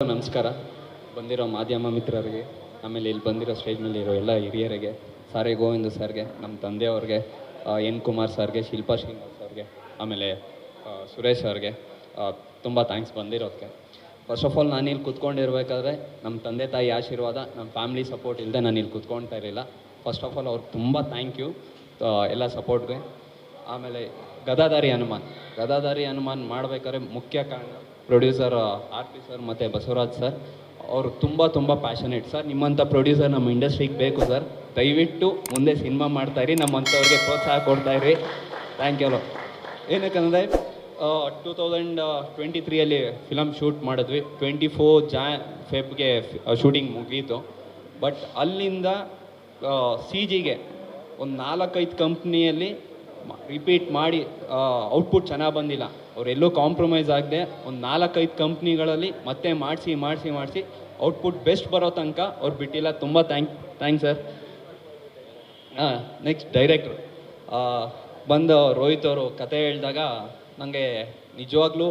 ನಮಸ್ಕಾರ. ಬಂದಿರೋ ಮಾಧ್ಯಮ ಮಿತ್ರರಿಗೆ, ಆಮೇಲೆ ಇಲ್ಲಿ ಬಂದಿರೋ ಸ್ಟೇಜ್ ಮೇಲೆ ಇರೋ ಎಲ್ಲ ಹಿರಿಯರಿಗೆ, ಸಾರೆ ಗೋವಿಂದ ಸರ್ಗೆ, ನಮ್ಮ ತಂದೆಯವ್ರಿಗೆ, ಎನ್ ಕುಮಾರ್ ಸರ್ಗೆ, ಶಿಲ್ಪಾ ಶ್ರೀನಿವಾಸ್ ಸರ್ಗೆ, ಆಮೇಲೆ ಸುರೇಶ್ ಸರ್ಗೆ ತುಂಬ ಥ್ಯಾಂಕ್ಸ್ ಬಂದಿರೋದಕ್ಕೆ. ಫಸ್ಟ್ ಆಫ್ ಆಲ್ ನಾನಿಲ್ಲಿ ಕೂತ್ಕೊಂಡಿರ್ಬೇಕಾದ್ರೆ ನಮ್ಮ ತಂದೆ ತಾಯಿ ಆಶೀರ್ವಾದ, ನಮ್ಮ ಫ್ಯಾಮಿಲಿ ಸಪೋರ್ಟ್ ಇಲ್ಲದೆ ನಾನು ಇಲ್ಲಿ ಕೂತ್ಕೊಳ್ತಾ ಇರಲಿಲ್ಲ. ಫಸ್ಟ್ ಆಫ್ ಆಲ್ ಅವ್ರಿಗೆ ತುಂಬ ಥ್ಯಾಂಕ್ ಯು ಎಲ್ಲ ಸಪೋರ್ಟ್ಗೆ. ಆಮೇಲೆ ಗದಾಧಾರಿ ಹನುಮಾನ್ ಮಾಡಬೇಕಾದ್ರೆ ಮುಖ್ಯ ಕಾರಣ ಪ್ರೊಡ್ಯೂಸರ್ RP ಸರ್ ಮತ್ತು ಬಸವರಾಜ್ ಸರ್. ಅವರು ತುಂಬ ಪ್ಯಾಷನೇಟ್ ಸರ್. ನಿಮ್ಮಂಥ ಪ್ರೊಡ್ಯೂಸರ್ ನಮ್ಮ ಇಂಡಸ್ಟ್ರಿಗೆ ಬೇಕು ಸರ್. ದಯವಿಟ್ಟು ಮುಂದೆ ಸಿನಿಮಾ ಮಾಡ್ತಾಯಿರಿ, ನಮ್ಮಂಥವ್ರಿಗೆ ಪ್ರೋತ್ಸಾಹ ಕೊಡ್ತಾಯಿರಿ. Thank you. ಏನಕ್ಕಂದರೆ 2023 ಫಿಲಮ್ ಶೂಟ್ ಮಾಡಿದ್ವಿ. 24 ಫೆಬ್ಗೆ ಶೂಟಿಂಗ್ ಮುಗೀತು. ಬಟ್ ಅಲ್ಲಿಂದ CGಗೆ ಒಂದು 4-5 ಕಂಪ್ನಿಯಲ್ಲಿ ರಿಪೀಟ್ ಮಾಡಿ ಔಟ್ಪುಟ್ ಚೆನ್ನಾಗಿ ಬಂದಿಲ್ಲ. ಅವರೆಲ್ಲೂ ಕಾಂಪ್ರಮೈಸ್ ಆಗದೆ ಒಂದು 4-5 ಕಂಪ್ನಿಗಳಲ್ಲಿ ಮತ್ತೆ ಮಾಡಿಸಿ ಔಟ್ಪುಟ್ ಬೆಸ್ಟ್ ಬರೋ ತನಕ ಅವ್ರು ಬಿಟ್ಟಿಲ್ಲ. ತುಂಬ ಥ್ಯಾಂಕ್ಸ್ ಸರ್. ನೆಕ್ಸ್ಟ್ ಡೈರೆಕ್ಟ್ರು ಬಂದು ರೋಹಿತ್ ಅವರು ಕತೆ ಹೇಳಿದಾಗ ನನಗೆ ನಿಜವಾಗ್ಲೂ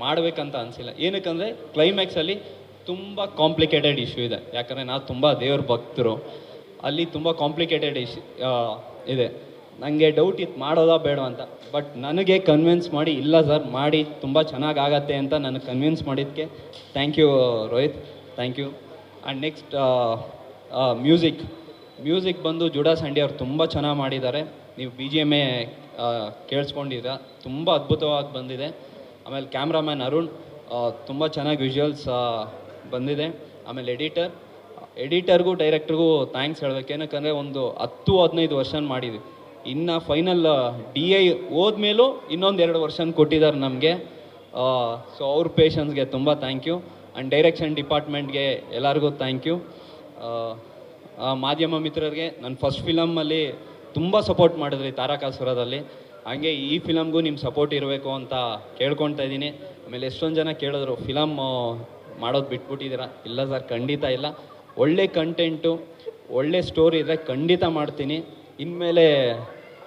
ಮಾಡಬೇಕಂತ ಅನಿಸಿಲ್ಲ. ಏನಕ್ಕಂದರೆ ಕ್ಲೈಮ್ಯಾಕ್ಸಲ್ಲಿ ತುಂಬ ಕಾಂಪ್ಲಿಕೇಟೆಡ್ ಇಶ್ಯೂ ಇದೆ. ಯಾಕಂದರೆ ನಾವು ತುಂಬ ದೇವ್ರ ಭಕ್ತರು, ಅಲ್ಲಿ ತುಂಬ ಕಾಂಪ್ಲಿಕೇಟೆಡ್ ಇದೆ. ನನಗೆ ಡೌಟ್ ಇತ್ತು ಮಾಡೋದಾ ಬೇಡ ಅಂತ. ಬಟ್ ನನಗೆ ಕನ್ವಿನ್ಸ್ ಮಾಡಿ, ಇಲ್ಲ ಸರ್ ಮಾಡಿ ತುಂಬ ಚೆನ್ನಾಗಾಗತ್ತೆ ಅಂತ ನನಗೆ ಕನ್ವಿನ್ಸ್ ಮಾಡಿದ್ದಕ್ಕೆ thank you Rohit, thank you. And next music ಬಂದು ಜುಡಾ ಸಂಡಿ ಅವ್ರು ತುಂಬ ಚೆನ್ನಾಗಿ ಮಾಡಿದ್ದಾರೆ. ನೀವು BGM ಕೇಳಿಸ್ಕೊಂಡಿದ್ದೀರ, ತುಂಬ ಅದ್ಭುತವಾಗಿ ಬಂದಿದೆ. ಆಮೇಲೆ ಕ್ಯಾಮ್ರಾಮ್ಯಾನ್ ಅರುಣ್ ತುಂಬ ಚೆನ್ನಾಗಿ ವಿಜುವಲ್ಸ್ ಬಂದಿದೆ. ಆಮೇಲೆ ಎಡಿಟರ್ಗೂ ಡೈರೆಕ್ಟ್ರಿಗೂ ಥ್ಯಾಂಕ್ಸ್ ಹೇಳ್ಬೇಕು. ಏನಕ್ಕಂದರೆ ಒಂದು 10-15 ವರ್ಷನ್ ಮಾಡಿದ್ವಿ. ಇನ್ನು ಫೈನಲ್ DI ಹೋದ್ಮೇಲೂ ಇನ್ನೊಂದು 2 ವರ್ಷನ್ ಕೊಟ್ಟಿದ್ದಾರೆ ನಮಗೆ. ಸೊ ಅವ್ರ ಪೇಷನ್ಸ್ಗೆ ತುಂಬ ಥ್ಯಾಂಕ್ ಯು. ಆ್ಯಂಡ್ ಡೈರೆಕ್ಷನ್ ಡಿಪಾರ್ಟ್ಮೆಂಟ್ಗೆ ಎಲ್ಲರಿಗೂ ಥ್ಯಾಂಕ್ ಯು. ಮಾಧ್ಯಮ ಮಿತ್ರರಿಗೆ ನನ್ನ ಫಸ್ಟ್ ಫಿಲಮಲ್ಲಿ ತುಂಬ ಸಪೋರ್ಟ್ ಮಾಡಿದ್ರಿ ತಾರಕಾಸುರದಲ್ಲಿ. ಹಾಗೆ ಈ ಫಿಲಮ್ಗೂ ನಿಮ್ಮ ಸಪೋರ್ಟ್ ಇರಬೇಕು ಅಂತ ಕೇಳ್ಕೊಳ್ತಾ ಇದ್ದೀನಿ. ಆಮೇಲೆ ಎಷ್ಟೊಂದು ಜನ ಕೇಳಿದ್ರು ಫಿಲಮ್ ಮಾಡೋದು ಬಿಟ್ಬಿಟ್ಟಿದ್ದೀರಾ. ಇಲ್ಲ ಸರ್, ಖಂಡಿತ ಇಲ್ಲ. ಒಳ್ಳೆ ಕಂಟೆಂಟು, ಒಳ್ಳೆ ಸ್ಟೋರಿ ಇದ್ದರೆ ಖಂಡಿತ ಮಾಡ್ತೀನಿ. ಇನ್ಮೇಲೆ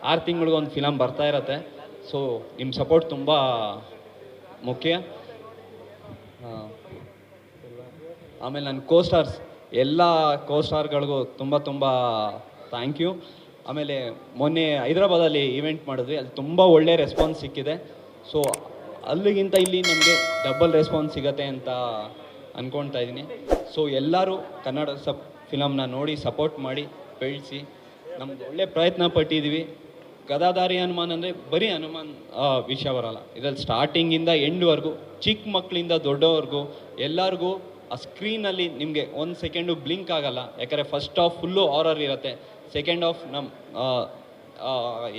6 ತಿಂಗಳಿಗೊಂದು ಫಿಲಮ್ ಬರ್ತಾ ಇರತ್ತೆ. ಸೊ ನಿಮ್ಮ ಸಪೋರ್ಟ್ ತುಂಬ ಮುಖ್ಯ. ಆಮೇಲೆ ನನ್ನ ಕೋಸ್ಟಾರ್ಸ್, ಎಲ್ಲ ಕೋಸ್ಟಾರ್ಗಳಿಗೂ ತುಂಬ ಥ್ಯಾಂಕ್ ಯು. ಆಮೇಲೆ ಮೊನ್ನೆ ಹೈದ್ರಾಬಾದಲ್ಲಿ ಈವೆಂಟ್ ಮಾಡಿದ್ವಿ, ಅಲ್ಲಿ ತುಂಬ ಒಳ್ಳೆ ರೆಸ್ಪಾನ್ಸ್ ಸಿಕ್ಕಿದೆ. ಸೊ ಅಲ್ಲಿಗಿಂತ ಇಲ್ಲಿ ನಮಗೆ ಡಬಲ್ ರೆಸ್ಪಾನ್ಸ್ ಸಿಗತ್ತೆ ಅಂತ ಅಂದ್ಕೊಳ್ತಾ ಇದ್ದೀನಿ. ಸೊ ಎಲ್ಲರೂ ಕನ್ನಡ ಫಿಲಮ್ನ ನೋಡಿ ಸಪೋರ್ಟ್ ಮಾಡಿ ಬೆಳೆಸಿ. ನಮ್ದು ಒಳ್ಳೆ ಪ್ರಯತ್ನ ಪಟ್ಟಿದ್ದೀವಿ. ಗದಾಧಾರಿ ಹನುಮಾನ್ ಅಂದರೆ ಬರೀ ಹನುಮಾನ್ ವಿಷಯ ಬರೋಲ್ಲ. ಇದರಲ್ಲಿ ಸ್ಟಾರ್ಟಿಂಗಿಂದ ಎಂಡ್ವರೆಗೂ, ಚಿಕ್ಕ ಮಕ್ಕಳಿಂದ ದೊಡ್ಡವ್ರಿಗೂ ಎಲ್ಲರಿಗೂ ಆ ಸ್ಕ್ರೀನಲ್ಲಿ ನಿಮಗೆ 1 ಸೆಕೆಂಡು ಬ್ಲಿಂಕ್ ಆಗಲ್ಲ. ಯಾಕಂದರೆ ಫಸ್ಟ್ ಹಾಫ್ ಫುಲ್ಲು ಹಾರರ್ ಇರುತ್ತೆ, ಸೆಕೆಂಡ್ ಹಾಫ್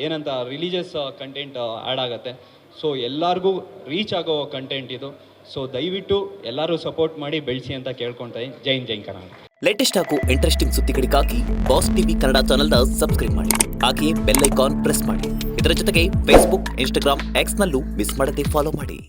ಏನಂತ ರಿಲಿಜಿಯಸ್ ಕಂಟೆಂಟ್ ಆ್ಯಡ್ ಆಗುತ್ತೆ. ಸೊ ಎಲ್ಲರಿಗೂ ರೀಚ್ ಆಗೋ ಕಂಟೆಂಟ್ ಇದು. ಸೊ ದಯವಿಟ್ಟು ಎಲ್ಲರೂ ಸಪೋರ್ಟ್ ಮಾಡಿ ಬೆಳೆಸಿ ಅಂತ ಕೇಳ್ಕೊಳ್ತಾ ಇದ್ದೀನಿ. ಜೈ ಹಿಂದ್, ಜೈ ಕರ್ನಾಟಕ. ಲೇಟೆಸ್ಟ್ ಹಾಗೂ ಇಂಟ್ರೆಸ್ಟಿಂಗ್ ಸುದ್ದಿಗಳಿಗಾಗಿ ಬಾಸ್ ಟಿವಿ ಕನ್ನಡ ಚಾನೆಲ್ನ ಸಬ್ಸ್ಕ್ರೈಬ್ ಮಾಡಿ. ಹಾಗೆಯೇ ಬೆಲ್ ಐಕಾನ್ ಪ್ರೆಸ್ ಮಾಡಿ. ಇದರ ಜೊತೆಗೆ Facebook, Instagram, X ನಲ್ಲೂ ಮಿಸ್ ಮಾಡದೆ ಫಾಲೋ ಮಾಡಿ.